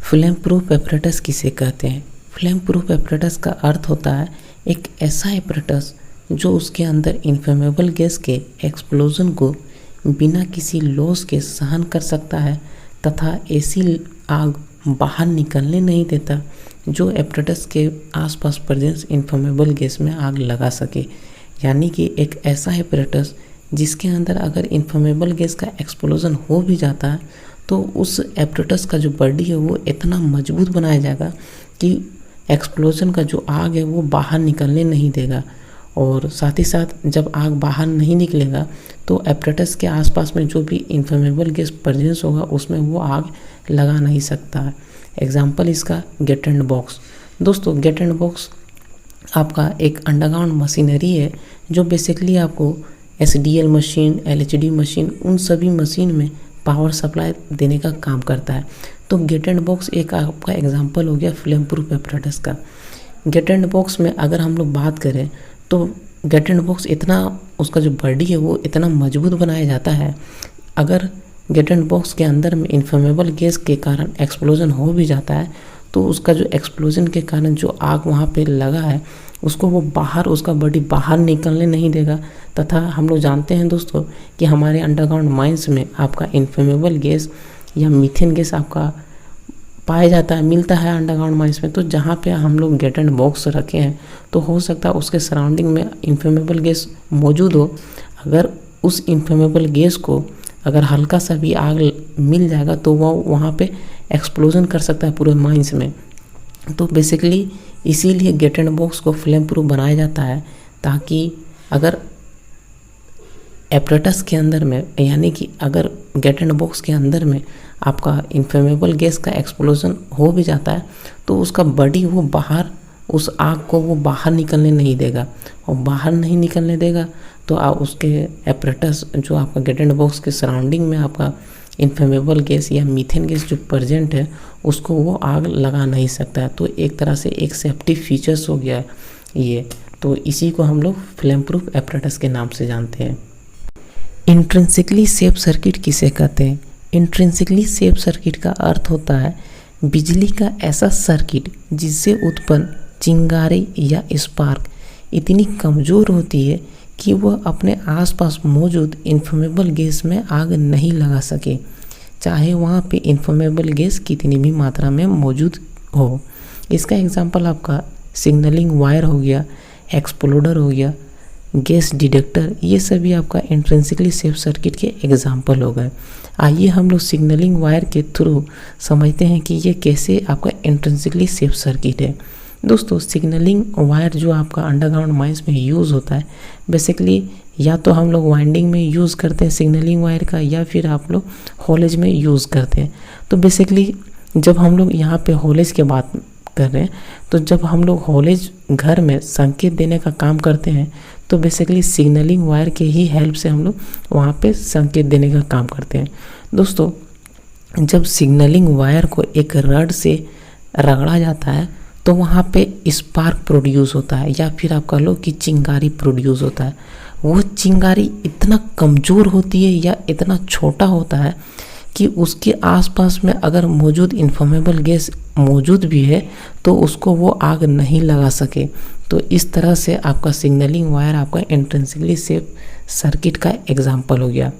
Flame proof apparatus किसे कहते हैं? फ्लेम प्रूफ एपरेटस का अर्थ होता है एक ऐसा एपरेटस जो उसके अंदर इन्फ्लेमेबल गैस के एक्सप्लोजन को बिना किसी लॉस के सहन कर सकता है तथा ऐसी आग बाहर निकलने नहीं देता जो एपरेटस के आसपास प्रेजेंस इन्फ्लेमेबल गैस में आग लगा सके। यानी कि एक ऐसा एपरेटस जिसके अंदर अगर इन्फ्लेमेबल गैस का एक्सप्लोजन हो भी जाता है तो उस एपरेटस का जो बॉडी है वो इतना मजबूत बनाया जाएगा कि एक्सप्लोजन का जो आग है वो बाहर निकलने नहीं देगा। और साथ ही साथ जब आग बाहर नहीं निकलेगा तो एपरेटस के आसपास में जो भी इन्फ्लेमेबल गैस प्रेजेंस होगा उसमें वो आग लगा नहीं सकता है। एग्जाम्पल इसका गेट एंड बॉक्स। दोस्तों, गेट एंड बॉक्स आपका एक अंडरग्राउंड मशीनरी है जो बेसिकली आपको SDL मशीन, LHD मशीन, उन सभी मशीन में पावर सप्लाई देने का काम करता है। तो गेट एंड बॉक्स एक आपका एग्जांपल हो गया फ्लेम प्रूफ एपरेटस का। गेट एंड बॉक्स में अगर हम लोग बात करें तो गेट एंड बॉक्स इतना, उसका जो बॉडी है वो इतना मजबूत बनाया जाता है, अगर गेट एंड बॉक्स के अंदर में इन्फ्लेमेबल गैस के कारण एक्सप्लोजन हो भी जाता है तो उसका जो एक्सप्लोजन के कारण जो आग वहाँ पे लगा है उसको वो बाहर, उसका बॉडी बाहर निकलने नहीं देगा। तथा हम लोग जानते हैं दोस्तों कि हमारे अंडरग्राउंड माइंस में आपका इन्फ्लेमेबल गैस या मीथेन गैस आपका पाया जाता है, मिलता है अंडरग्राउंड माइंस में। तो जहाँ पे हम लोग गेट एंड बॉक्स रखे हैं तो हो सकता है उसके सराउंडिंग में इन्फ्लेमेबल गैस मौजूद हो। अगर उस इन्फ्लेमेबल गैस को अगर हल्का सा भी आग मिल जाएगा तो वो वहाँ पे एक्सप्लोजन कर सकता है पूरे माइंस में। तो बेसिकली इसीलिए गेट एंड बॉक्स को फ्लेम प्रूफ बनाया जाता है ताकि अगर एपरेटस के अंदर में, यानी कि अगर गेट एंड बॉक्स के अंदर में आपका इन्फ्लेमेबल गैस का एक्सप्लोजन हो भी जाता है तो उसका बॉडी वो बाहर, उस आग को वो बाहर निकलने नहीं देगा। और बाहर नहीं निकलने देगा तो उसके एपरेटस जो आपका गेट एंड बॉक्स के सराउंडिंग में आपका इन्फ्लेमेबल गैस या मीथेन गैस जो प्रेजेंट है उसको वो आग लगा नहीं सकता है। तो एक तरह से एक सेफ्टी फीचर्स हो गया ये। तो इसी को हम लोग फ्लेम प्रूफ एपरेटस के नाम से जानते हैं। इंट्रिंसिकली सेफ सर्किट किसे कहते हैं? इंट्रिंसिकली सेफ सर्किट का अर्थ होता है बिजली का ऐसा सर्किट जिससे उत्पन्न चिंगारी या स्पार्क इतनी कमज़ोर होती है कि वह अपने आसपास मौजूद इन्फ्लेमेबल गैस में आग नहीं लगा सके, चाहे वहाँ पे इन्फ्लेमेबल गैस कितनी भी मात्रा में मौजूद हो। इसका एग्जांपल आपका सिग्नलिंग वायर हो गया, एक्सप्लोडर हो गया, गैस डिटेक्टर, ये सभी आपका इंट्रिंसिकली सेफ सर्किट के एग्जांपल हो गए। आइए हम लोग सिग्नलिंग वायर के थ्रू समझते हैं कि ये कैसे आपका इंट्रिंसिकली सेफ सर्किट है। दोस्तों, सिग्नलिंग वायर जो आपका अंडरग्राउंड माइंस में यूज़ होता है, बेसिकली या तो हम लोग वाइंडिंग में यूज़ करते हैं सिग्नलिंग वायर का या फिर आप लोग हॉलेज में यूज़ करते हैं। तो बेसिकली जब हम लोग यहाँ पे हॉलेज की बात कर रहे हैं तो जब हम लोग हॉलेज घर में संकेत देने का काम करते हैं तो बेसिकली सिग्नलिंग वायर के ही हेल्प से हम लोग वहाँ पे संकेत देने का काम करते हैं। दोस्तों, जब सिग्नलिंग वायर को एक रड से रगड़ा जाता है तो वहाँ पे स्पार्क प्रोड्यूस होता है या फिर आप कह लो कि चिंगारी प्रोड्यूस होता है। वो चिंगारी इतना कमज़ोर होती है या इतना छोटा होता है कि उसके आसपास में अगर मौजूद इन्फ्लेमेबल गैस मौजूद भी है तो उसको वो आग नहीं लगा सके। तो इस तरह से आपका सिग्नलिंग वायर आपका इंट्रिंसिकली सेफ सर्किट का एग्जाम्पल हो गया।